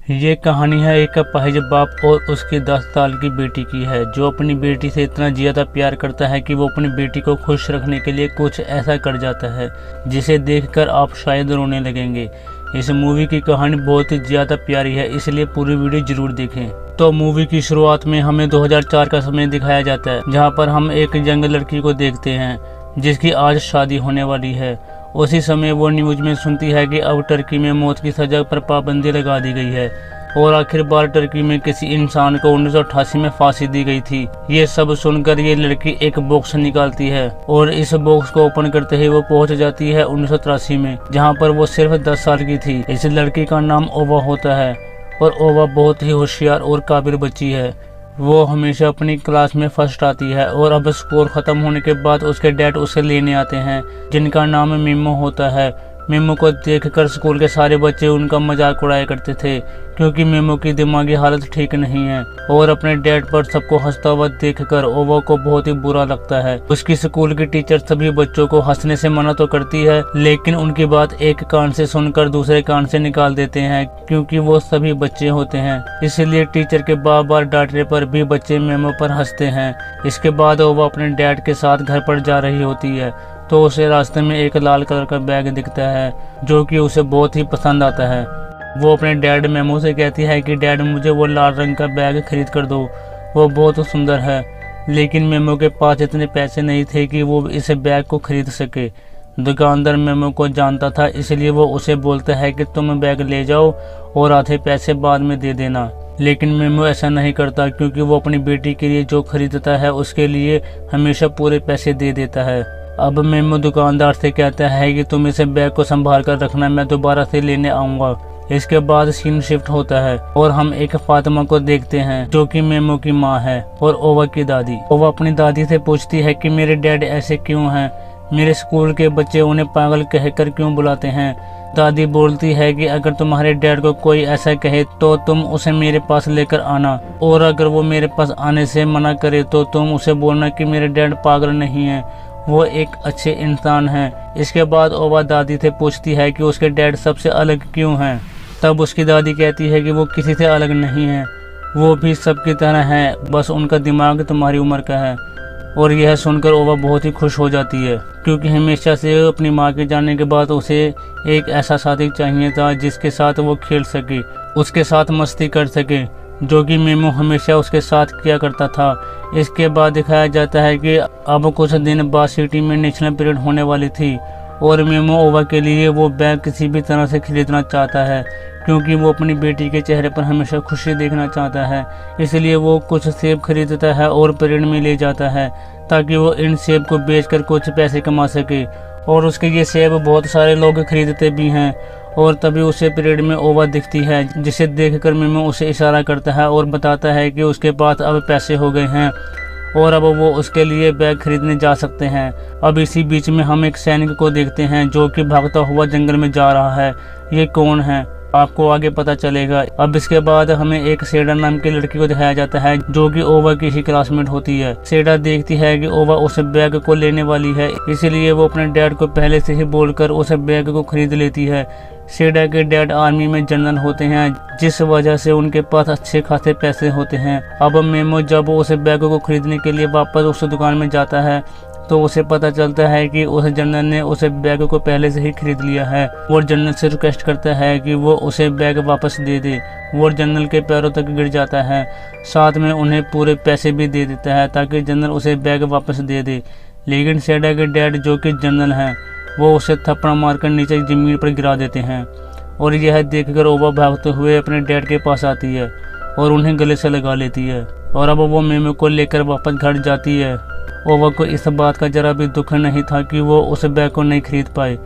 ये कहानी है एक अपाहिज बाप और उसकी 10 साल की बेटी की है, जो अपनी बेटी से इतना ज़्यादा प्यार करता है कि वो अपनी बेटी को खुश रखने के लिए कुछ ऐसा कर जाता है जिसे देखकर आप शायद रोने लगेंगे। इस मूवी की कहानी बहुत ही ज़्यादा प्यारी है, इसलिए पूरी वीडियो जरूर देखें। तो मूवी की शुरुआत में हमें 2004 का समय दिखाया जाता है, जहाँ पर हम एक यंग लड़की को देखते हैं जिसकी आज शादी होने वाली है। उसी समय वो न्यूज में सुनती है कि अब टर्की में मौत की सजा पर पाबंदी लगा दी गई है और आखिरकार टर्की में किसी इंसान को 1988 में फांसी दी गई थी। ये सब सुनकर ये लड़की एक बॉक्स निकालती है और इस बॉक्स को ओपन करते ही वो पहुंच जाती है 1983 में, जहां पर वो सिर्फ 10 साल की थी। इस लड़की का नाम ओवा होता है और ओवा बहुत ही होशियार और काबिल बच्ची है। वो हमेशा अपनी क्लास में फर्स्ट आती है और अब स्कूल खत्म होने के बाद उसके डैड उसे लेने आते हैं, जिनका नाम मिमो होता है। मिमो को देखकर स्कूल के सारे बच्चे उनका मजाक उड़ाया करते थे, क्योंकि मिमो की दिमागी हालत ठीक नहीं है और अपने डैड पर सबको हंसता हुआ देखकर ओवा को बहुत ही बुरा लगता है। उसकी स्कूल की टीचर सभी बच्चों को हंसने से मना तो करती है, लेकिन उनकी बात एक कान से सुनकर दूसरे कान से निकाल देते हैं, क्योंकि वो सभी बच्चे होते हैं। इसलिए टीचर के बार बार डांटने पर भी बच्चे मिमो पर हंसते हैं। इसके बाद ओवा अपने डैड के साथ घर पर जा रही होती है, तो उसे रास्ते में एक लाल कलर का बैग दिखता है जो कि उसे बहुत ही पसंद आता है। वो अपने डैड मेमो से कहती है कि डैड, मुझे वो लाल रंग का बैग खरीद कर दो, वो बहुत सुंदर है। लेकिन मेमो के पास इतने पैसे नहीं थे कि वो इस बैग को खरीद सके। दुकानदार मेमो को जानता था, इसलिए वो उसे बोलता है कि तुम बैग ले जाओ और आधे पैसे बाद में दे देना। लेकिन मेमो ऐसा नहीं करता, क्योंकि वो अपनी बेटी के लिए जो खरीदता है उसके लिए हमेशा पूरे पैसे दे देता है। अब मेमो दुकानदार से कहता है कि तुम इसे बैग को संभाल कर रखना, मैं दोबारा से लेने आऊंगा। इसके बाद सीन शिफ्ट होता है और हम एक फातिमा को देखते हैं, जो कि मेमो की माँ है और ओवा की दादी। ओवा अपनी दादी से पूछती है कि मेरे डैड ऐसे क्यों हैं, मेरे स्कूल के बच्चे उन्हें पागल कहकर क्यों बुलाते हैं। दादी बोलती है कि अगर तुम्हारे डैड को कोई ऐसा कहे तो तुम उसे मेरे पास लेकर आना, और अगर वो मेरे पास आने से मना करे तो तुम उसे बोलना कि मेरे डैड पागल नहीं है, वो एक अच्छे इंसान हैं। इसके बाद ओवा दादी से पूछती है कि उसके डैड सबसे अलग क्यों हैं। तब उसकी दादी कहती है कि वो किसी से अलग नहीं है, वो भी सबकी तरह हैं, बस उनका दिमाग तुम्हारी उम्र का है। और यह सुनकर ओवा बहुत ही खुश हो जाती है, क्योंकि हमेशा से अपनी माँ के जाने के बाद उसे एक ऐसा साथी चाहिए था जिसके साथ वो खेल सके, उसके साथ मस्ती कर सके, जो कि मेमो हमेशा उसके साथ किया करता था। इसके बाद दिखाया जाता है कि अब कुछ दिन बाद सिटी में नेशनल परेड होने वाली थी और मेमो ओवा के लिए वो बैग किसी भी तरह से खरीदना चाहता है, क्योंकि वो अपनी बेटी के चेहरे पर हमेशा खुशी देखना चाहता है। इसलिए वो कुछ सेब खरीदता है और परेड में ले जाता है, ताकि वो इन सेब को बेचकर कुछ पैसे कमा सके। और उसके ये सेब बहुत सारे लोग खरीदते भी हैं। और तभी उसे परेड में ओवा दिखती है, जिसे देखकर मेमो उसे इशारा करता है और बताता है कि उसके पास अब पैसे हो गए हैं और अब वो उसके लिए बैग खरीदने जा सकते हैं। अब इसी बीच में हम एक सैनिक को देखते हैं जो कि भागता हुआ जंगल में जा रहा है। ये कौन है आपको आगे पता चलेगा। अब इसके बाद हमें एक सेडा नाम की लड़की को दिखाया जाता है, जो कि ओवा की ही क्लासमेट होती है। सेडा देखती है कि ओवा उस बैग को लेने वाली है, इसीलिए वो अपने डैड को पहले से ही बोलकर उस बैग को खरीद लेती है। सेडा के डैड आर्मी में जनरल होते हैं, जिस वजह से उनके पास अच्छे खासे पैसे होते हैं। अब मेमो जब उस बैग को खरीदने के लिए वापस उस दुकान में जाता है, तो उसे पता चलता है कि उस जनरल ने उस बैग को पहले से ही खरीद लिया है और जनरल से रिक्वेस्ट करता है कि वो उसे बैग वापस दे दे। वो जनरल के पैरों तक गिर जाता है, साथ में उन्हें पूरे पैसे भी दे देता है ताकि जनरल उसे बैग वापस दे दे। लेकिन सेडा के डैड, जो कि जनरल हैं, वो उसे थप्पड़ मारकर नीचे जमीन पर गिरा देते हैं। और यह देखकर ओवा भागते हुए अपने डैड के पास आती है और उन्हें गले से लगा लेती है। और अब वो मेमो को लेकर वापस घर जाती है। ओवा को इस बात का जरा भी दुख नहीं था कि वो उस बैग को नहीं खरीद पाए,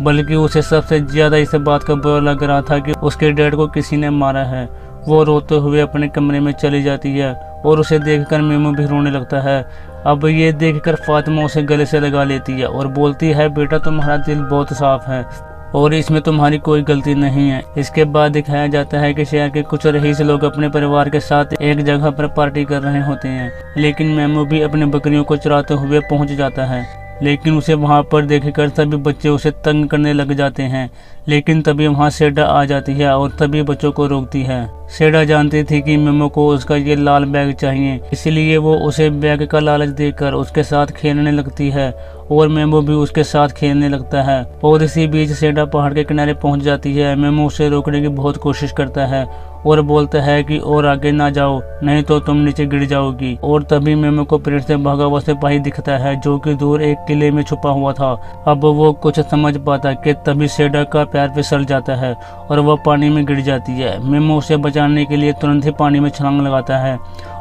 बल्कि उसे सबसे ज्यादा इस बात का बुरा लग रहा था कि उसके डैड को किसी ने मारा है। वो रोते हुए अपने कमरे में चली जाती है और उसे देखकर मेमो भी रोने लगता है। अब ये देखकर फातिमा उसे गले से लगा लेती है और बोलती है, बेटा तुम्हारा दिल बहुत साफ है और इसमें तुम्हारी कोई गलती नहीं है। इसके बाद दिखाया जाता है कि शहर के कुछ रईस लोग अपने परिवार के साथ एक जगह पर पार्टी कर रहे होते हैं, लेकिन मेमो भी अपने बकरियों को चराते हुए पहुंच जाता है। लेकिन उसे वहां पर देखकर सभी बच्चे उसे तंग करने लग जाते हैं, लेकिन तभी वहाँ सेडा आ जाती है और तभी बच्चों को रोकती है। सेडा जानती थी कि मेमो को उसका ये लाल बैग चाहिए, इसीलिए वो उसे बैग का लालच देकर उसके साथ खेलने लगती है और मेमो भी उसके साथ खेलने लगता है। और इसी बीच सेडा पहाड़ के किनारे पहुंच जाती है। मेमो उसे रोकने की बहुत कोशिश करता है और बोलता है कि और आगे ना जाओ, नहीं तो तुम नीचे गिर जाओगी। और तभी मेमो को पेड़ से भागा हुआ सिपाही दिखता है जो कि दूर एक किले में छुपा हुआ था। अब वो कुछ समझ पाता कि तभी सेडा का पैर फिसल जाता है और वह पानी में गिर जाती है। मेमो उसे बचाने के लिए तुरंत ही पानी में छलांग लगाता है।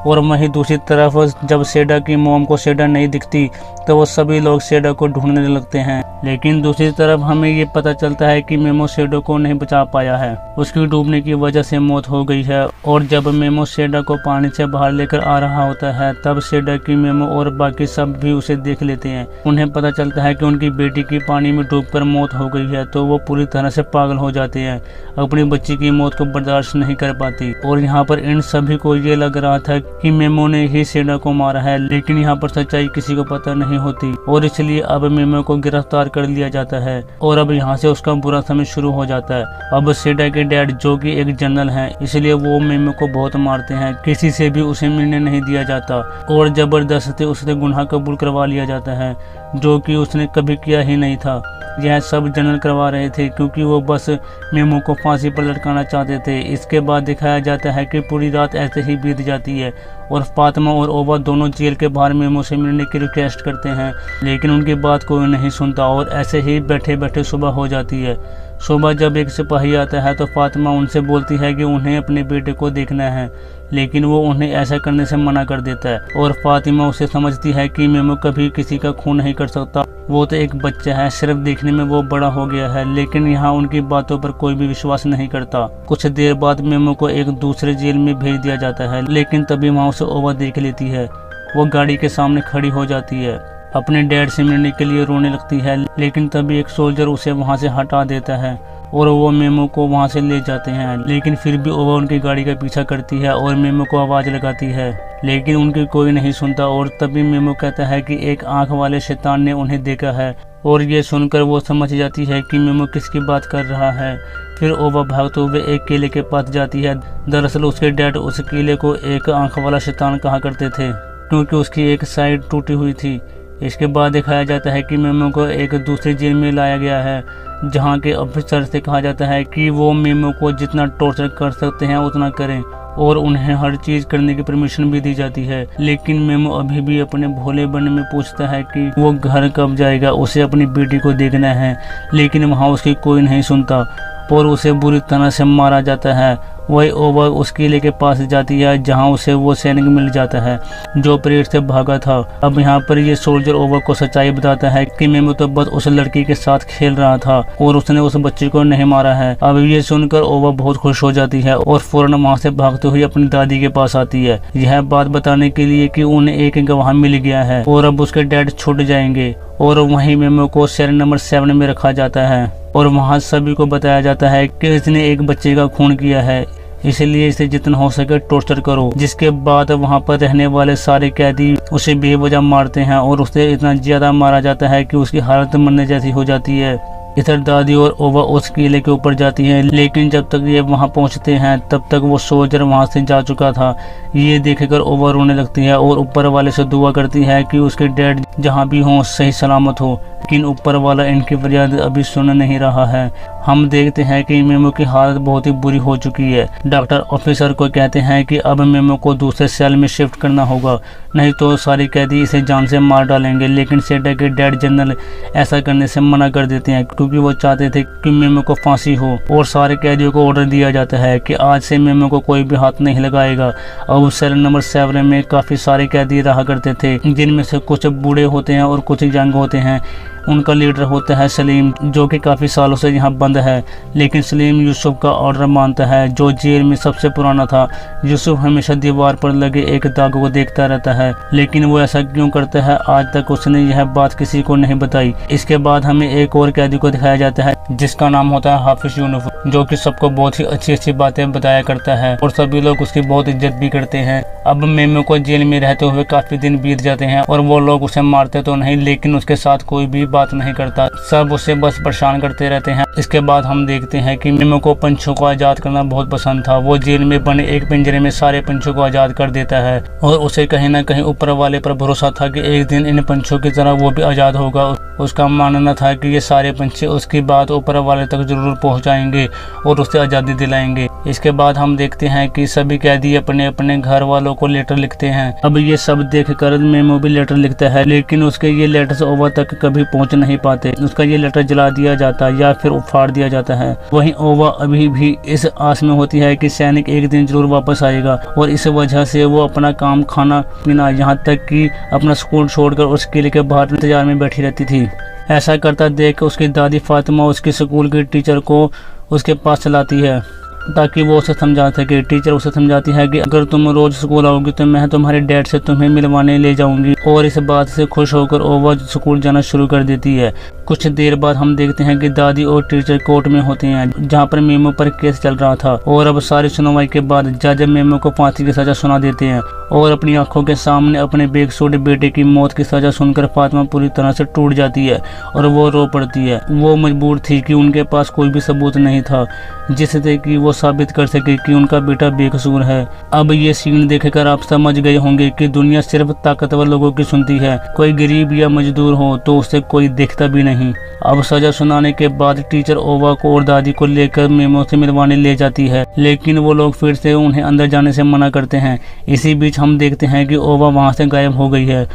और वहीं दूसरी तरफ जब सेडा की मोम को सेडा नहीं दिखती तो वो सभी लोग सेडा को ढूंढने लगते हैं। लेकिन दूसरी तरफ हमें ये पता चलता है कि मेमो सेडा को नहीं बचा पाया है, उसकी डूबने की वजह से मौत हो गई है। और जब मेमो सेडा को पानी से बाहर लेकर आ रहा होता है तब सेडा की मेमो और बाकी सब भी उसे देख लेते हैं। उन्हें पता चलता है कि उनकी बेटी की पानी में डूबकर मौत हो गई है, तो वो पूरी तरह से पागल हो जाते हैं, अपनी बच्ची की मौत को बर्दाश्त नहीं कर पाती। और यहाँ पर इन सभी को ये लग रहा था कि मेमो ने ही सेडा को मारा है, लेकिन यहाँ पर सच्चाई किसी को पता नहीं होती और इसलिए अब मेमो को गिरफ्तार कर लिया जाता है। और अब यहाँ से उसका बुरा समय शुरू हो जाता है। अब सेडा के डैड जो कि एक जनरल हैं, इसलिए वो मेमो को बहुत मारते हैं, किसी से भी उसे मिलने नहीं दिया जाता और जबरदस्ती उससे गुनाह कबूल करवा लिया जाता है जो कि उसने कभी किया ही नहीं था। यह सब जनरल करवा रहे थे क्योंकि वो बस मेमो को फांसी पर लटकाना चाहते थे। इसके बाद दिखाया जाता है कि पूरी रात ऐसे ही बीत जाती है और फातिमा और ओबा दोनों जेल के बाहर मेमो से मिलने की रिक्वेस्ट करते हैं, लेकिन उनकी बात कोई नहीं सुनता और ऐसे ही बैठे बैठे सुबह हो जाती है। सुबह जब एक सिपाही आता है तो फातिमा उनसे बोलती है कि उन्हें अपने बेटे को देखना है, लेकिन वो उन्हें ऐसा करने से मना कर देता है। और फातिमा उसे समझती है कि मेमो कभी किसी का खून नहीं कर सकता, वो तो एक बच्चा है, सिर्फ देखने में वो बड़ा हो गया है। लेकिन यहाँ उनकी बातों पर कोई भी विश्वास नहीं करता। कुछ देर बाद मेमो को एक दूसरे जेल में भेज दिया जाता है, लेकिन तभी वहाँ उसे ओबा देख लेती है। वो गाड़ी के सामने खड़ी हो जाती है, अपने डैड से मिलने के लिए रोने लगती है, लेकिन तभी एक सोल्जर उसे वहाँ से हटा देता है और वो मेमो को वहाँ से ले जाते हैं। लेकिन फिर भी ओबा उनकी गाड़ी का पीछा करती है और मेमो को आवाज लगाती है, लेकिन उनकी कोई नहीं सुनता। और तभी मेमो कहता है कि एक आंख वाले शैतान ने उन्हें देखा है और ये सुनकर वो समझ जाती है कि मेमो किसकी बात कर रहा है। फिर ओबा भागते हुए एक किले के पास जाती है। दरअसल उसके डैड उस किले को एक आंख वाला शैतान कहा करते थे क्योंकि उसकी एक साइड टूटी हुई थी। इसके बाद दिखाया जाता है कि मेमो को एक दूसरे जेल में लाया गया है, जहाँ के ऑफिसर से कहा जाता है कि वो मेमो को जितना टॉर्चर कर सकते हैं उतना करें और उन्हें हर चीज करने की परमिशन भी दी जाती है। लेकिन मेमो अभी भी अपने भोले बनने में पूछता है कि वो घर कब जाएगा, उसे अपनी बेटी को देखना है। लेकिन वहाँ उसकी कोई नहीं सुनता और उसे बुरी तरह से मारा जाता है। वही ओबा उस किले के पास जाती है जहाँ उसे वो सैनिक मिल जाता है जो परेड से भागा था। अब यहाँ पर ये सोल्जर ओबा को सच्चाई बताता है कि मेमो तो बस उस लड़की के साथ खेल रहा था और उसने उस बच्चे को नहीं मारा है। अब ये सुनकर ओबा बहुत खुश हो जाती है और फौरन वहाँ से भागते हुए अपनी दादी के पास आती है, यह बात बताने के लिए कि उन्हें एक गवाह मिल गया है और अब उसके डैड छूट जाएंगे। और वहीं मेमो को सेल नंबर 7 में रखा जाता है और वहाँ सभी को बताया जाता है कि इसने एक बच्चे का खून किया है, इसलिए इसे जितना हो सके टॉर्चर करो। जिसके बाद वहाँ पर रहने वाले सारे कैदी उसे बेवजह मारते हैं और उसे इतना ज्यादा मारा जाता है कि उसकी हालत मरने जैसी हो जाती है। इधर दादी और ओबा उस किले के ऊपर जाती हैं, लेकिन जब तक ये वहाँ पहुँचते हैं तब तक वो सोल्जर वहाँ से जा चुका था। ये देखकर ओबा रोने लगती है और ऊपर वाले से दुआ करती है कि उसके डैड जहाँ भी हों सही सलामत हो, लेकिन ऊपर वाला इनकी फरियाद अभी सुन नहीं रहा है। हम देखते हैं कि मेमो की हालत बहुत ही बुरी हो चुकी है। डॉक्टर ऑफिसर को कहते हैं कि अब मेमो को दूसरे सेल में शिफ्ट करना होगा, नहीं तो सारे कैदी इसे जान से मार डालेंगे। लेकिन सेडा के डैड जनरल ऐसा करने से मना कर देते हैं क्योंकि वो चाहते थे कि मेमो को फांसी हो और सारे कैदियों को ऑर्डर दिया जाता है कि आज से मेमो को कोई भी हाथ नहीं लगाएगा। अब सेल नंबर 7 में काफी सारे कैदी रहा करते थे, जिनमें से कुछ बूढ़े होते हैं और कुछ यंग होते हैं। उनका लीडर होता है सलीम, जो कि काफी सालों से यहाँ बंद है, लेकिन सलीम यूसुफ का ऑर्डर मानता है जो जेल में सबसे पुराना था। यूसुफ हमेशा दीवार पर लगे एक दाग को देखता रहता है, लेकिन वो ऐसा क्यों करता है आज तक उसने यह बात किसी को नहीं बताई। इसके बाद हमें एक और कैदी को दिखाया जाता है जिसका नाम होता है हाफिज यूनुफ, जो कि सबको बहुत ही अच्छी अच्छी बातें बताया करता है और सभी लोग उसकी बहुत इज्जत भी करते हैं। अब मेमो को जेल में रहते हुए काफी दिन बीत जाते हैं और वो लोग उसे मारते तो नहीं, लेकिन उसके साथ कोई भी बात नहीं करता, सब उसे बस परेशान करते रहते हैं। इसके बाद हम देखते हैं कि मेमो को पंछियों को आज़ाद करना बहुत पसंद था। वो जेल में बने एक पिंजरे में सारे पंछियों को आज़ाद कर देता है और उसे कहीं ना कहीं ऊपर वाले पर भरोसा था कि एक दिन इन पंछियों की तरह वो भी आज़ाद होगा। उसका मानना था कि ये सारे पंछी उसकी बात ऊपर वाले तक जरूर पहुंचाएंगे और उसे आज़ादी दिलाएंगे। इसके बाद हम देखते हैं कि सभी कैदी अपने अपने घर वालों को लेटर लिखते हैं। अब ये सब देखकर मेमो भी लेटर लिखता है, लेकिन उसके ये लेटर्स ओवा तक कभी पहुंच नहीं पाते। उसका ये लेटर जला दिया जाता है या फिर फाड़ दिया जाता है। वहीं ओवा अभी भी इस आस में होती है कि सैनिक एक दिन जरूर वापस आएगा और इस वजह से वो अपना काम, खाना पीना, यहाँ तक कि अपना स्कूल छोड़कर उस किले के बाहर इंतजार में बैठी रहती थी। ऐसा करता देख उसकी दादी फातिमा उसके स्कूल के टीचर को उसके पास चलाती है ताकि वो उसे समझा सके। टीचर उसे समझाती है कि अगर तुम रोज स्कूल आओगी तो मैं तुम्हारे डैड से तुम्हें मिलवाने ले जाऊंगी, और इस बात से खुश होकर ओवा स्कूल जाना शुरू कर देती है। कुछ देर बाद हम देखते हैं कि दादी और टीचर कोर्ट में होते हैं जहां पर मेमो पर केस चल रहा था, और अब सारी सुनवाई के बाद जज मेमो को फांसी की सजा सुना देते हैं। और अपनी आंखों के सामने अपने बेकसूर बेटे की मौत की सजा सुनकर फातिमा पूरी तरह से टूट जाती है और वो रो पड़ती है। वो मजबूर थी कि उनके पास कोई भी सबूत नहीं था जिससे कि वो साबित कर सके कि उनका बेटा बेकसूर है। अब ये सीन देखकर आप समझ गए होंगे कि दुनिया सिर्फ ताकतवर लोगों की सुनती है, कोई गरीब या मजदूर हो तो उसे कोई देखता भी नहीं। अब सजा सुनाने के बाद टीचर ओवा को और दादी को लेकर मेमो से मिलवाने ले जाती है, लेकिन वो लोग फिर से उन्हें अंदर जाने से मना करते हैं। इसी बीच हम देखते हैं कि ओवा वहां से गायब हो गई है।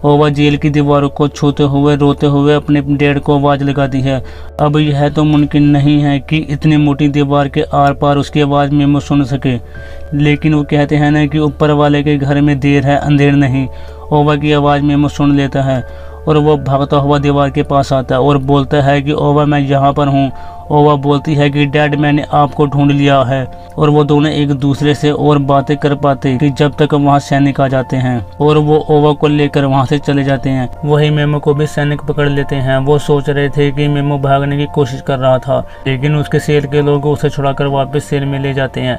ओवा जेल की दीवारों को छूते हुए रोते हुए अपने डैड को आवाज लगाती है। अब यह तो मुमकिन नहीं है कि इतनी मोटी दीवार के आर पार उसकी आवाज मेमो सुन सके, लेकिन वो कहते हैं ना कि ऊपर वाले के घर में देर है अंधेर नहीं। ओवा की आवाज मेमो सुन लेता है और वो भागता हुआ दीवार के पास आता है और बोलता है कि ओवा मैं यहाँ पर हूँ। ओवा बोलती है कि डैड मैंने आपको ढूंढ लिया है, और वो दोनों एक दूसरे से और बातें कर पाते कि जब तक वहाँ सैनिक आ जाते हैं और वो ओवा को लेकर वहाँ से चले जाते हैं। वही मेमो को भी सैनिक पकड़ लेते हैं। वो सोच रहे थे कि मेमो भागने की कोशिश कर रहा था, लेकिन उसके सेल के लोग उसे छुड़ाकर वापस सेल में ले जाते हैं।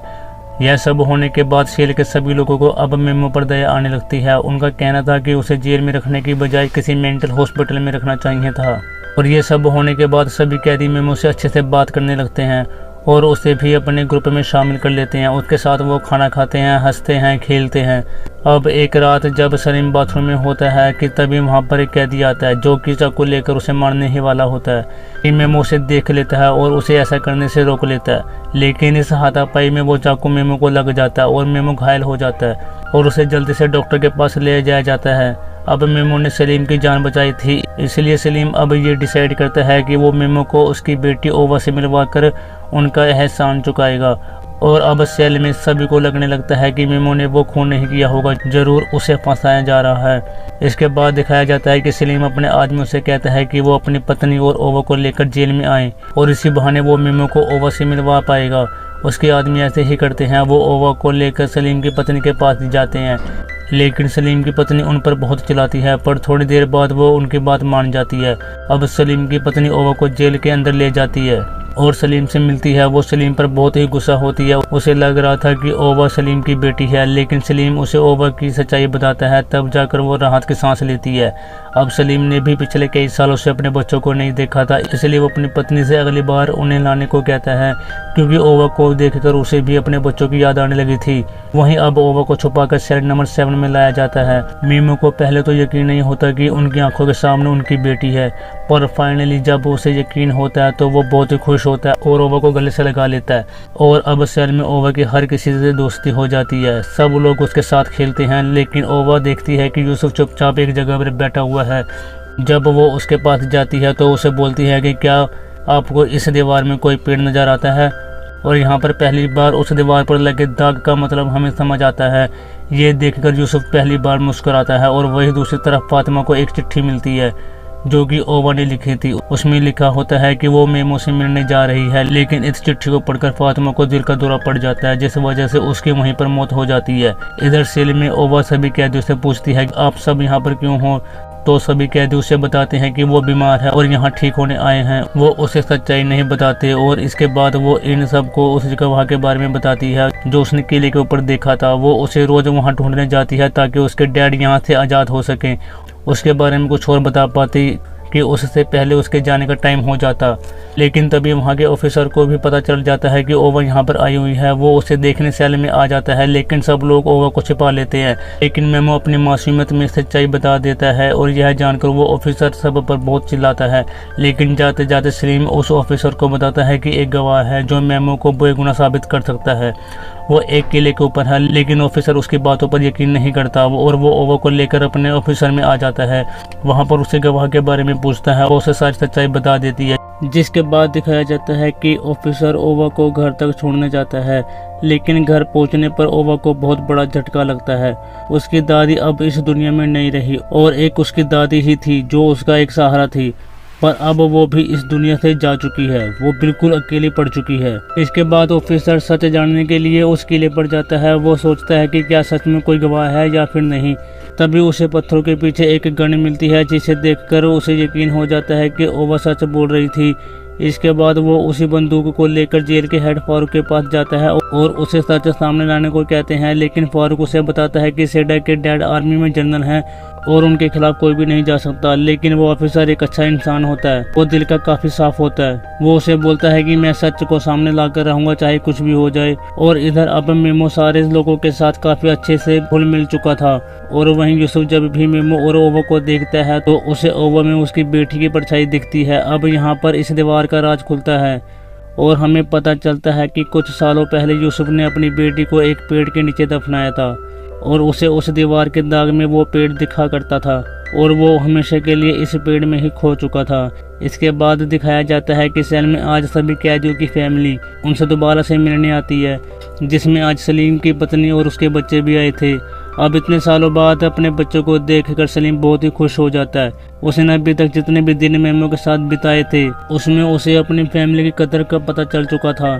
यह सब होने के बाद सेल के सभी लोगों को अब मेमो पर दया आने लगती है। उनका कहना था कि उसे जेल में रखने की बजाय किसी मेंटल हॉस्पिटल में रखना चाहिए था। और ये सब होने के बाद सभी कैदी मेमो से अच्छे से बात करने लगते हैं और उसे भी अपने ग्रुप में शामिल कर लेते हैं। उसके साथ वो खाना खाते हैं, हंसते हैं, खेलते हैं। अब एक रात जब सलीम बाथरूम में होता है कि तभी वहाँ पर एक कैदी आता है जो कि चाकू लेकर उसे मारने ही वाला होता है। मेमो उसे देख लेता है और उसे ऐसा करने से रोक लेता है, लेकिन इस हाथापाई में वो चाकू मेमो को लग जाता है और मेमो घायल हो जाता है और उसे जल्दी से डॉक्टर के पास ले जाया जाता है। अब मेमो ने सलीम की जान बचाई थी, इसलिए सलीम अब ये डिसाइड करता है कि वो मेमो को उसकी बेटी ओवा से मिलवाकर उनका एहसान चुकाएगा। और अब सेल में सभी को लगने लगता है कि मेमो ने वो खून नहीं किया होगा, जरूर उसे फंसाया जा रहा है। इसके बाद दिखाया जाता है कि सलीम अपने आदमियों से कहता है कि वो अपनी पत्नी और ओवा को लेकर जेल में आए और इसी बहाने वो मेमो को ओवा से मिलवा पाएगा। उसके आदमी ऐसे ही करते हैं। वो ओवा को लेकर सलीम की पत्नी के पास जाते हैं, लेकिन सलीम की पत्नी उन पर बहुत चिल्लाती है, पर थोड़ी देर बाद वो उनकी बात मान जाती है। अब सलीम की पत्नी ओवा को जेल के अंदर ले जाती है और सलीम से मिलती है। वो सलीम पर बहुत ही गुस्सा होती है। उसे लग रहा था कि ओवा सलीम की बेटी है, लेकिन सलीम उसे ओवा की सच्चाई बताता है, तब जाकर वो राहत की सांस लेती है। अब सलीम ने भी पिछले कई सालों से अपने बच्चों को नहीं देखा था, इसलिए वो अपनी पत्नी से अगली बार उन्हें लाने को कहता है, क्योंकि ओवा को देखकर उसे भी अपने बच्चों की याद आने लगी थी। वहीं अब ओवा को छुपाकर सेल नंबर 7 में लाया जाता है। मेमो को पहले तो यकीन नहीं होता कि उनकी आंखों के सामने उनकी बेटी है, पर फाइनली जब उसे यकीन होता है तो वो बहुत ही खुश होता है और ओवा को गले से लगा लेता है। और अब सेल में ओवा की हर किसी से दोस्ती हो जाती है। सब लोग उसके साथ खेलते हैं, लेकिन ओवा देखती है कि यूसुफ चुपचाप एक जगह पर बैठा हुआ है। जब वो उसके पास जाती है तो उसे बोलती है कि क्या आपको इस दीवार में कोई पेड़ नजर आता है। और यहाँ पर पहली बार उस दीवार पर लगे दाग का मतलब हमें समझ आता है। ये देखकर यूसुफ पहली बार मुस्कुराता है और वही दूसरी तरफ फातिमा को एक चिट्ठी मिलती है जो कि ओवा ने लिखी थी। उसमें लिखा होता है कि वो मेमो से मिलने जा रही है, लेकिन इस चिट्ठी को पढ़कर फातिमा को दिल का दौरा पड़ जाता है, जिस वजह से उसकी वहीं पर मौत हो जाती है। इधर सेल में ओवा सभी कैदियों से पूछती है आप सब यहाँ पर क्यों हो, तो सभी कैदी उसे बताते हैं कि वो बीमार है और यहाँ ठीक होने आए हैं। वो उसे सच्चाई नहीं बताते और इसके बाद वो इन सब को उस गवाह के बारे में बताती है जो उसने किले के ऊपर देखा था। वो उसे रोज वहाँ ढूंढने जाती है ताकि उसके डैड यहाँ से आज़ाद हो सकें। उसके बारे में कुछ और बता पाती कि उससे पहले उसके जाने का टाइम हो जाता। लेकिन तभी वहाँ के ऑफिसर को भी पता चल जाता है कि ओवा यहाँ पर आई हुई है। वो उसे देखने सेल में आ जाता है, लेकिन सब लोग ओवा को छिपा लेते हैं। लेकिन मेमो अपनी मासूमियत में सच्चाई बता देता है और यह जानकर वो ऑफिसर सब पर बहुत चिल्लाता है। लेकिन जाते जाते सलीम उस ऑफिसर को बताता है कि एक गवाह है जो मेमो को बेगुनाह साबित कर सकता है। वो एक किले के ऊपर है, लेकिन ऑफिसर उसकी बातों पर यकीन नहीं करता और वो ओवा को लेकर अपने ऑफिसर में आ जाता है। वहाँ पर उसे गवाह के बारे में पूछता है और उसे सारी सच्चाई बता देती है, जिसके बाद दिखाया जाता है कि ऑफिसर ओवा को घर तक छोड़ने जाता है। लेकिन घर पहुंचने पर ओवा को बहुत बड़ा झटका लगता है। उसकी दादी अब इस दुनिया में नहीं रही और एक उसकी दादी ही थी जो उसका एक सहारा थी, पर अब वो भी इस दुनिया से जा चुकी है। वो बिल्कुल अकेली पड़ चुकी है। इसके बाद ऑफिसर सच जानने के लिए उस किले पर जाता है। वो सोचता है कि क्या सच में कोई गवाह है या फिर नहीं। तभी उसे पत्थरों के पीछे एक गन मिलती है, जिसे देखकर उसे यकीन हो जाता है कि ओवा सच बोल रही थी। इसके बाद वो उसी बंदूक को लेकर जेल के हेड फारूक के पास जाता है और उसे सच सामने लाने को कहते हैं। लेकिन फारूक उसे बताता है कि सेडा के डैड आर्मी में जनरल हैं और उनके खिलाफ कोई भी नहीं जा सकता। लेकिन वो ऑफिसर एक अच्छा इंसान होता है, वो दिल का काफी साफ होता है। वो उसे बोलता है कि मैं सच को सामने लाकर रहूंगा चाहे कुछ भी हो जाए। और इधर अब मेमो सारे लोगों के साथ काफी अच्छे से घुल मिल चुका था। और वहीं यूसुफ जब भी मेमो और ओवा को देखता है तो उसे ओवा में उसकी बेटी की परछाई दिखती है। अब यहाँ पर इस दीवार का राज खुलता है और हमें पता चलता है कि कुछ सालों पहले यूसुफ ने अपनी बेटी को एक पेड़ के नीचे दफनाया था और उसे उस दीवार के दाग में वो पेड़ दिखा करता था और वो हमेशा के लिए इस पेड़ में ही खो चुका था। इसके बाद दिखाया जाता है कि सेल में आज सभी कैदियों की फैमिली उनसे दोबारा से मिलने आती है, जिसमें आज सलीम की पत्नी और उसके बच्चे भी आए थे। अब इतने सालों बाद अपने बच्चों को देखकर सलीम बहुत ही खुश हो जाता है। उसने अभी तक जितने भी दिन मेमो के साथ बिताए थे उसमें उसे अपनी फैमिली की कदर का पता चल चुका था।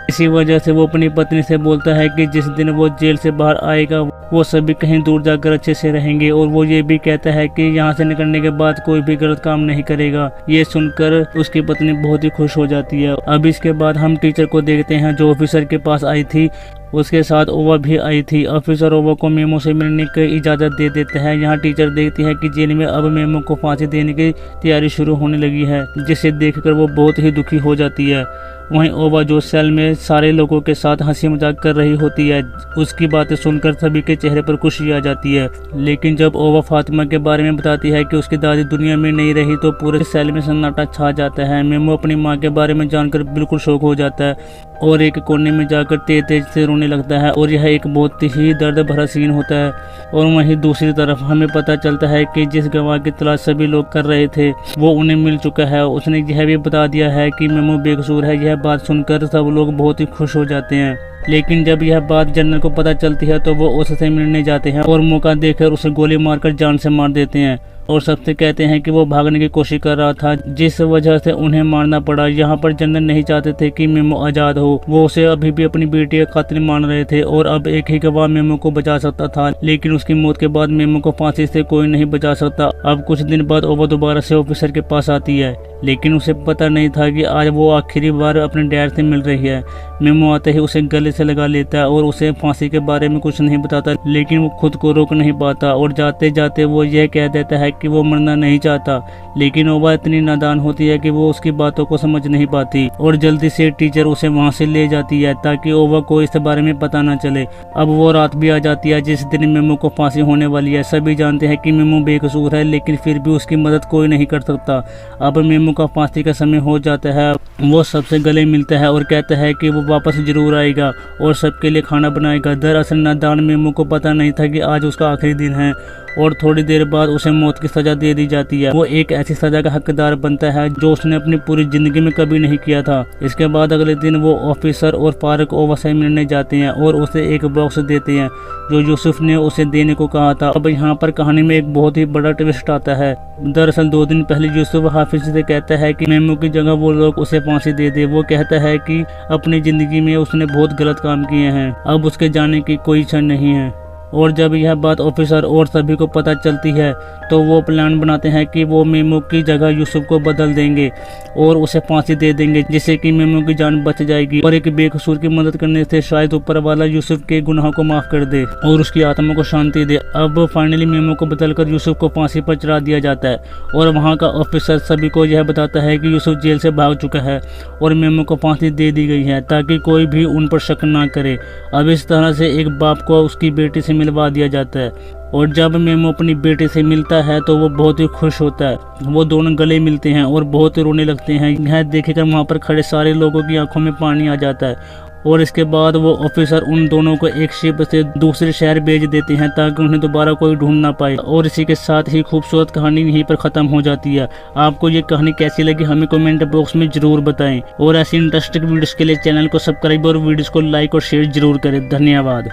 इसी वजह से वो अपनी पत्नी से बोलता है कि जिस दिन वो जेल से बाहर आएगा वो सभी कहीं दूर जाकर अच्छे से रहेंगे। और वो ये भी कहता है कि यहाँ से निकलने के बाद कोई भी गलत काम नहीं करेगा। ये सुनकर उसकी पत्नी बहुत ही खुश हो जाती है। अब इसके बाद हम टीचर को देखते हैं जो ऑफिसर के पास आई थी। उसके साथ ओवा भी आई थी। ऑफिसर ओवा को मेमो से मिलने की इजाज़त दे देते हैं। यहाँ टीचर देखती है कि जेल में अब मेमो को फांसी देने की तैयारी शुरू होने लगी है, जिसे देखकर वो बहुत ही दुखी हो जाती है। वहीं ओवा जो सेल में सारे लोगों के साथ हंसी मजाक कर रही होती है, उसकी बातें सुनकर सभी के चेहरे पर खुशी आ जाती है। लेकिन जब ओवा फातिमा के बारे में बताती है कि उसकी दादी दुनिया में नहीं रही तो पूरे सेल में सन्नाटा छा जाता है। मेमो अपनी माँ के बारे में जानकर बिल्कुल शौक हो जाता है और एक कोने में जाकर तेज तेज से रोने लगता है और यह एक बहुत ही दर्द भरा सीन होता है। और वहीं दूसरी तरफ हमें पता चलता है कि जिस गवाह की तलाश सभी लोग कर रहे थे वो उन्हें मिल चुका है। उसने यह भी बता दिया है कि मेमो बेकसूर है। यह बात सुनकर सब लोग बहुत ही खुश हो जाते हैं। लेकिन जब यह बात जनरल को पता चलती है तो वो उससे मिलने जाते हैं और मौका देकर उसे गोली मारकर जान से मार देते हैं और सबसे कहते हैं कि वो भागने की कोशिश कर रहा था, जिस वजह से उन्हें मारना पड़ा। यहाँ पर जनरल नहीं चाहते थे कि मेमो आजाद हो। वो उसे अभी भी अपनी बेटी का कातिल मान रहे थे और अब एक ही गवाह मेमो को बचा सकता था। लेकिन उसकी मौत के बाद मेमो को फांसी से कोई नहीं बचा सकता। अब कुछ दिन बाद ओवा दोबारा से ऑफिसर के पास आती है, लेकिन उसे पता नहीं था कि आज वो आखिरी बार अपने डैड से मिल रही है। मेमो आते ही उसे गले से लगा लेता है और उसे फांसी के बारे में कुछ नहीं बताता, लेकिन वो खुद को रोक नहीं पाता और जाते जाते वो यह कह देता है कि वो मरना नहीं चाहता। लेकिन ओवा इतनी नादान होती है कि वो उसकी बातों को समझ नहीं पाती और जल्दी से टीचर उसे वहां से ले जाती है ताकि ओवा को इस बारे में पता न चले। अब वो रात भी आ जाती है जिस दिन मेमो को फांसी होने वाली है। सभी जानते हैं कि मेमो बेकसूर है, लेकिन फिर भी उसकी मदद कोई नहीं कर सकता। अब मेमो का फांसी का समय हो जाता है। वो सबसे गले मिलता है और कहता है कि वो वापस जरूर आएगा और सबके लिए खाना बनाएगा। दरअसल नादान मेमो को पता नहीं था कि आज उसका आखिरी दिन है और थोड़ी देर बाद उसे मौत की सजा दे दी जाती है। वो एक ऐसी सजा का हकदार बनता है जो उसने अपनी पूरी जिंदगी में कभी नहीं किया था। इसके बाद अगले दिन वो ऑफिसर और फारूक ओवा से मिलने जाते हैं और उसे एक बॉक्स देते हैं जो यूसुफ ने उसे देने को कहा था। अब यहाँ पर कहानी में एक बहुत ही बड़ा ट्विस्ट आता है। दरअसल 2 दिन पहले यूसुफ हाफिज से कहता है कि मेमो की जगह वो लोग उसे फांसी दे दे। वो कहता है कि अपनी जिंदगी में उसने बहुत गलत काम किए हैं, अब उसके जाने की कोई इच्छा नहीं है। और जब यह बात ऑफिसर और सभी को पता चलती है तो वो प्लान बनाते हैं कि वो मेमो की जगह यूसुफ को बदल देंगे और उसे फांसी दे देंगे, जिससे कि मेमो की जान बच जाएगी और एक बेकसूर की मदद करने से शायद ऊपर वाला यूसुफ के गुनाहों को माफ कर दे और उसकी आत्मा को शांति दे। अब फाइनली मेमो को बदलकर यूसुफ को फांसी पर चढ़ा दिया जाता है और वहाँ का ऑफिसर सभी को यह बताता है कि यूसुफ जेल से भाग चुका है और मेमो को फांसी दे दी गई है ताकि कोई भी उन पर शक ना करे। अब इस तरह से एक बाप को उसकी बेटी से मिलवा दिया जाता है और जब मेमो अपनी बेटी से मिलता है तो वो बहुत ही खुश होता है। वो दोनों गले मिलते हैं और बहुत ही रोने लगते हैं। यह देखकर वहाँ पर खड़े सारे लोगों की आंखों में पानी आ जाता है और इसके बाद वो ऑफिसर उन दोनों को एक शिप से दूसरे शहर भेज देते हैं ताकि उन्हें दोबारा कोई ढूंढ ना पाए। और इसी के साथ ही खूबसूरत कहानी यहीं पर खत्म हो जाती है। आपको ये कहानी कैसी लगी हमें कमेंट बॉक्स में जरूर बताएं और ऐसी इंटरेस्टिंग वीडियोस के लिए चैनल को सब्सक्राइब और वीडियोस को लाइक और शेयर जरूर करें। धन्यवाद।